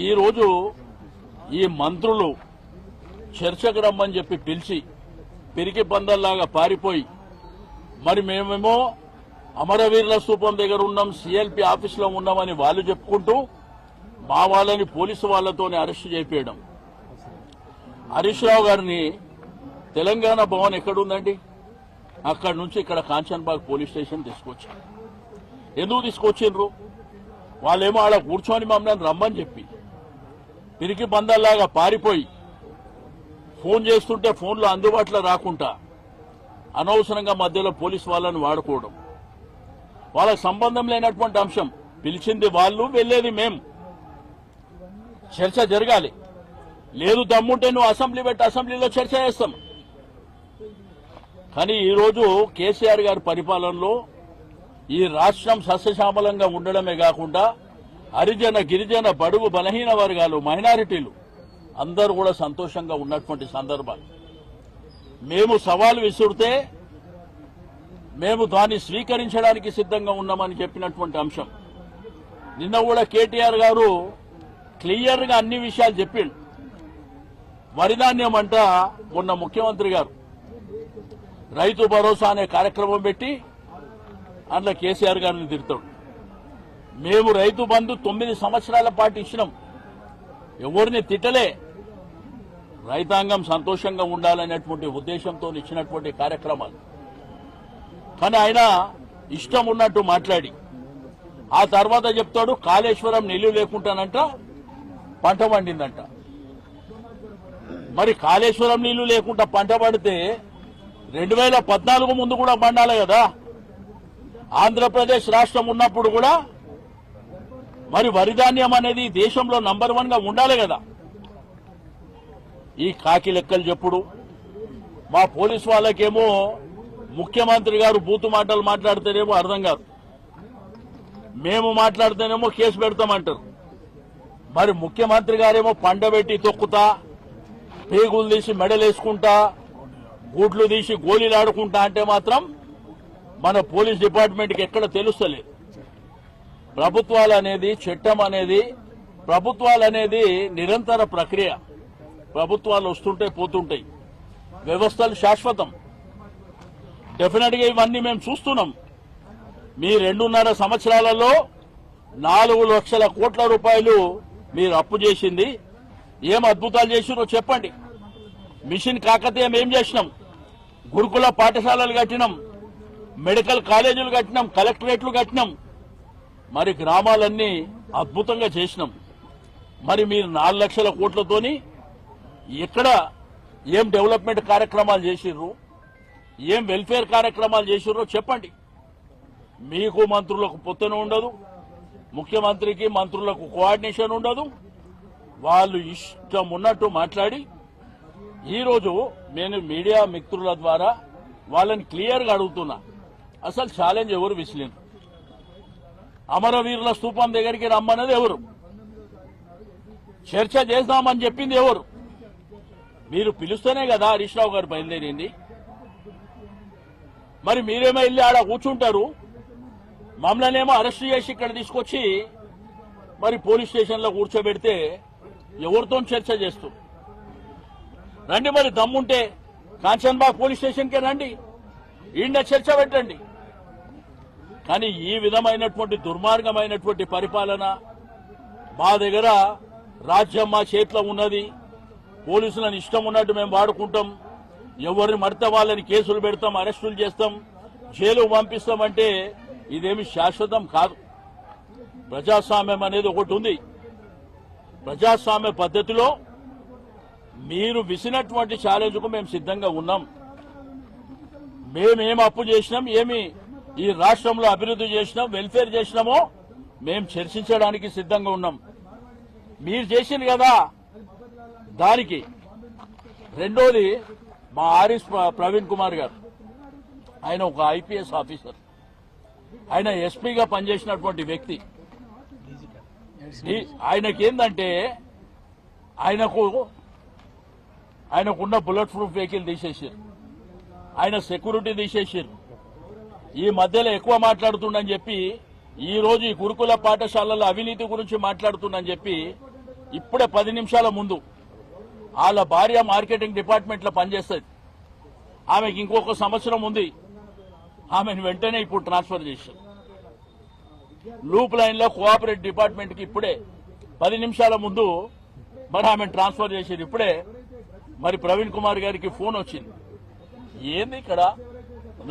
ఈరోజు ఈ మంత్రులు చర్చకు రమ్మని చెప్పి పిలిచి పిరికి పందల్లాగా పారిపోయి మరి మేమేమో అమరవీరుల స్తూపం దగ్గర ఉన్నాం, సిఎల్పి ఆఫీసులో ఉన్నామని వాళ్ళు చెప్పుకుంటూ మా వాళ్ళని పోలీసు వాళ్లతోనే అరెస్టు చేయించడం. హరీష్ రావు గారిని తెలంగాణ భవన్ ఎక్కడుందండి, అక్కడి నుంచి ఇక్కడ కాంచన్బాగ్ పోలీస్ స్టేషన్ తీసుకొచ్చారు. ఎందుకు తీసుకొచ్చిండ్రు? వాళ్ళేమో ఆడ కూర్చొని మమ్మల్ని రమ్మని చెప్పి పిరికి బందల్లాగా పారిపోయి ఫోన్ చేస్తుంటే ఫోన్లో అందుబాటులో రాకుండా అనవసరంగా మధ్యలో పోలీసు వాళ్ళని వాడుకోవడం, వాళ్ళకి సంబంధం లేనటువంటి అంశం. పిలిచింది వాళ్ళు, వెళ్లేది మేం. చర్చ జరగాలి. లేదు దమ్ముంటే నువ్వు అసెంబ్లీ పెట్టి అసెంబ్లీలో చర్చ చేస్తాం. కానీ ఈరోజు కేసీఆర్ గారి పరిపాలనలో ఈ రాష్ట్రం సస్యశ్యామలంగా ఉండడమే కాకుండా హరిజన గిరిజన బడుగు బలహీన వర్గాలు మైనారిటీలు అందరూ కూడా సంతోషంగా ఉన్నటువంటి సందర్భాలు. మేము సవాలు విసురితే మేము దాన్ని స్వీకరించడానికి సిద్ధంగా ఉన్నామని చెప్పినటువంటి అంశం. నిన్న కూడా కేటీఆర్ గారు క్లియర్గా అన్ని విషయాలు చెప్పిండు. వరిధాన్యం అంట మొన్న ముఖ్యమంత్రి గారు రైతు భరోసా అనే కార్యక్రమం పెట్టి అందులో కేసీఆర్ గారిని తిడతాడు. మేము రైతు బంధు 9 సంవత్సరాల పాటు ఇచ్చినాం, ఎవరిని తిట్టలే. రైతాంగం సంతోషంగా ఉండాలనేటువంటి ఉద్దేశంతో ఇచ్చినటువంటి కార్యక్రమాలు. కానీ ఆయన ఇష్టం ఉన్నట్టు మాట్లాడి ఆ తర్వాత చెప్తాడు కాళేశ్వరం నీళ్లు లేకుంటానంట పంట పండిందంట. మరి కాళేశ్వరం నీళ్లు లేకుండా పంట పడితే 2014 ముందు కూడా పండాలి కదా. ఆంధ్రప్రదేశ్ రాష్ట్రం ఉన్నప్పుడు కూడా మరి వరిధాన్యం అనేది దేశంలో నంబర్ 1 గా ఉండాలి కదా. ఈ కాకి లెక్కలు చెప్పుడు. మా పోలీసు వాళ్ళకేమో ముఖ్యమంత్రి గారు బూతు మాటలు మాట్లాడితేనేమో అర్థం కాదు, మేము మాట్లాడితేనేమో కేసు పెడతామంటారు. మరి ముఖ్యమంత్రి గారేమో పండబెట్టి తొక్కుతా, పేగులు తీసి మెడలేసుకుంటా, గూట్లు తీసి గోళీలు ఆడుకుంటా అంటే మాత్రం మన పోలీస్ డిపార్ట్మెంట్కి ఎక్కడ తెలుస్తలేదు. ప్రభుత్వాలు అనేది, చట్టం అనేది, ప్రభుత్వాలు అనేది నిరంతర ప్రక్రియ. ప్రభుత్వాలు వస్తుంటాయి పోతుంటాయి, వ్యవస్థలు శాశ్వతం. డెఫినెట్ గా ఇవన్నీ మేము చూస్తున్నాం. మీ 2.5 సంవత్సరాలలో 4 లక్షల కోట్ల రూపాయలు మీరు అప్పు చేసింది. ఏం అద్భుతాలు చేసిరో చెప్పండి. మిషన్ కాకతీయం ఏం చేసినాం? గురుకుల పాఠశాలలు కట్టినాం, మెడికల్ కాలేజీలు కట్టినాం, కలెక్టరేట్లు కట్టినాం. మరి గ్రామాలన్నీ అద్భుతంగా చేసినాం. మరి మీరు 4 లక్షల కోట్లతోని ఎక్కడ ఏం డెవలప్మెంట్ కార్యక్రమాలు చేసిర్రు, ఏం వెల్ఫేర్ కార్యక్రమాలు చేసిర్రో చెప్పండి. మీకు మంత్రులకు పొత్తున ఉండదు, ముఖ్యమంత్రికి మంత్రులకు కోఆర్డినేషన్ ఉండదు. వాళ్ళు ఇష్టం ఉన్నట్టు మాట్లాడి ఈరోజు నేను మీడియా మిత్రుల ద్వారా వాళ్ళని క్లియర్గా అడుగుతున్నా, అసలు ఛాలెంజ్ ఎవరు విసిలేరు? అమరవీరుల స్తూపం దగ్గరికి రమ్మన్నది ఎవరు? చర్చ చేద్దామని చెప్పింది ఎవరు? మీరు పిలుస్తేనే కదా హరీష్ రావు గారు బయలుదేరింది. మరి మీరేమో వెళ్ళి ఆడ కూర్చుంటారు, మమ్మల్ని ఏమో అరెస్ట్ చేసి ఇక్కడ తీసుకొచ్చి మరి పోలీస్ స్టేషన్లో కూర్చోబెడితే ఎవరితో చర్చ చేస్తూ రండి. మరి దమ్ముంటే కాంచన్బాగ్ పోలీస్ స్టేషన్కే రండి, ఈయన చర్చ పెట్టండి. కానీ ఈ విధమైనటువంటి దుర్మార్గమైనటువంటి పరిపాలన మా దగ్గర, రాజ్యం మా చేతిలో ఉన్నది, పోలీసులను ఇష్టం ఉన్నట్టు మేము వాడుకుంటాం, ఎవరిని మడితే వాళ్ళని కేసులు పెడతాం, అరెస్టులు చేస్తాం, జైలుకు పంపిస్తామంటే ఇదేమి శాశ్వతం కాదు. ప్రజాస్వామ్యం అనేది ఒకటి ఉంది. ప్రజాస్వామ్య పద్ధతిలో మీరు విసినటువంటి ఛాలెంజ్కు మేము సిద్ధంగా ఉన్నాం. మేమేం అప్పు చేసినాం, ఏమి ఈ రాష్ట్రంలో అభివృద్ధి చేసినాం, వెల్ఫేర్ చేసినామో మేము చర్చించడానికి సిద్ధంగా ఉన్నాం. మీరు చేసింది కదా దానికి. రెండోది, మా ఆర్ఎస్ ప్రవీణ్ కుమార్ గారు, ఆయన ఒక ఐపీఎస్ ఆఫీసర్, ఆయన ఎస్పీగా పనిచేసినటువంటి వ్యక్తి. ఆయనకేందంటే ఆయనకున్న బుల్లెట్ ప్రూఫ్ వెహికల్ తీసేసారు, ఆయన సెక్యూరిటీ తీసేసారు. ఈ మధ్యలో ఎక్కువ మాట్లాడుతుండని చెప్పి ఈ రోజు ఈ గురుకుల పాఠశాలల అవినీతి గురించి మాట్లాడుతుండని చెప్పి ఇప్పుడే 10 నిమిషాల ముందు వాళ్ళ భార్య మార్కెటింగ్ డిపార్ట్మెంట్లో పనిచేస్తుంది. ఆమెకి ఇంకొక సంవత్సరం ఉంది. ఆమెను వెంటనే ఇప్పుడు ట్రాన్స్ఫర్ చేశారు. లూప్ లైన్ లో కోఆపరేటివ్ డిపార్ట్మెంట్ కి ఇప్పుడే 10 నిమిషాల ముందు మరి ఆమెను ట్రాన్స్ఫర్ చేశారు. ఇప్పుడే మరి ప్రవీణ్ కుమార్ గారికి ఫోన్ వచ్చింది. ఏంది ఇక్కడ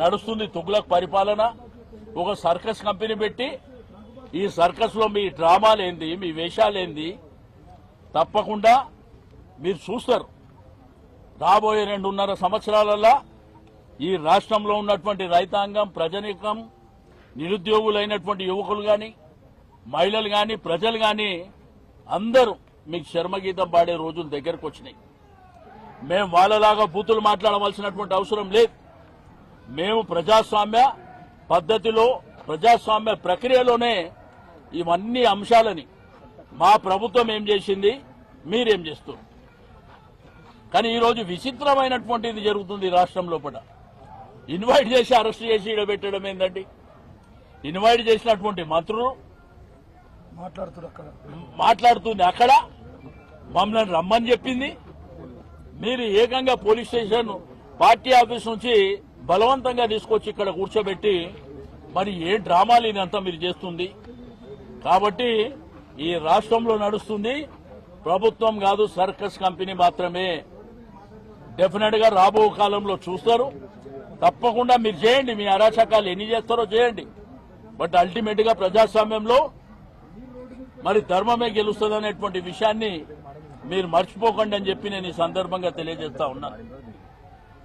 నడుస్తుంది తుగ్లక్ పరిపాలన? ఒక సర్కస్ కంపెనీ పెట్టి ఈ సర్కస్ లో మీ డ్రామాలేంది, మీ వేషాలేంది తప్పకుండా మీరు చూస్తారు. రాబోయే 2.5 సంవత్సరాలలో ఈ రాష్ట్రంలో ఉన్నటువంటి రైతాంగం, ప్రజానీకం, నిరుద్యోగులైనటువంటి యువకులు గాని, మహిళలు గాని, ప్రజలు గాని అందరూ మీకు శర్మగీతం పాడే రోజులు దగ్గరకు వచ్చినాయి. మేము వాళ్ళలాగా బూతులు మాట్లాడవలసినటువంటి అవసరం లేదు. మేము ప్రజాస్వామ్య పద్ధతిలో, ప్రజాస్వామ్య ప్రక్రియలోనే ఇవన్నీ అంశాలని మా ప్రభుత్వం ఏం చేసింది, మీరేం చేస్తారు. కానీ ఈరోజు విచిత్రమైనటువంటిది జరుగుతుంది రాష్ట్రం లోపల. ఇన్వైట్ చేసి అరెస్ట్ చేసి ఇడబెట్టడం ఏందండి? ఇన్వైట్ చేసినటువంటి మంత్రులు మాట్లాడుతుంది అక్కడ మమ్మల్ని రమ్మని చెప్పింది. మీరు ఏకంగా పోలీస్ స్టేషన్ పార్టీ ఆఫీస్ నుంచి బలవంతంగా తీసుకొచ్చి ఇక్కడ కూర్చోబెట్టి మరి ఏ డ్రామాలు ఇదంతా మీరు చేస్తుంది. కాబట్టి ఈ రాష్ట్రంలో నడుస్తుంది ప్రభుత్వం కాదు, సర్కస్ కంపెనీ మాత్రమే. డెఫినెట్ గా రాబో కాలంలో చూస్తారు. తప్పకుండా మీరు చేయండి, మీ అరాచకాలు ఎన్ని చేస్తారో చేయండి. బట్ అల్టిమేట్ గా ప్రజాస్వామ్యంలో మరి ధర్మమే గెలుస్తుందనేటువంటి విషయాన్ని మీరు మర్చిపోకండి అని చెప్పి నేను ఈ సందర్భంగా తెలియజేస్తా ఉన్నాను.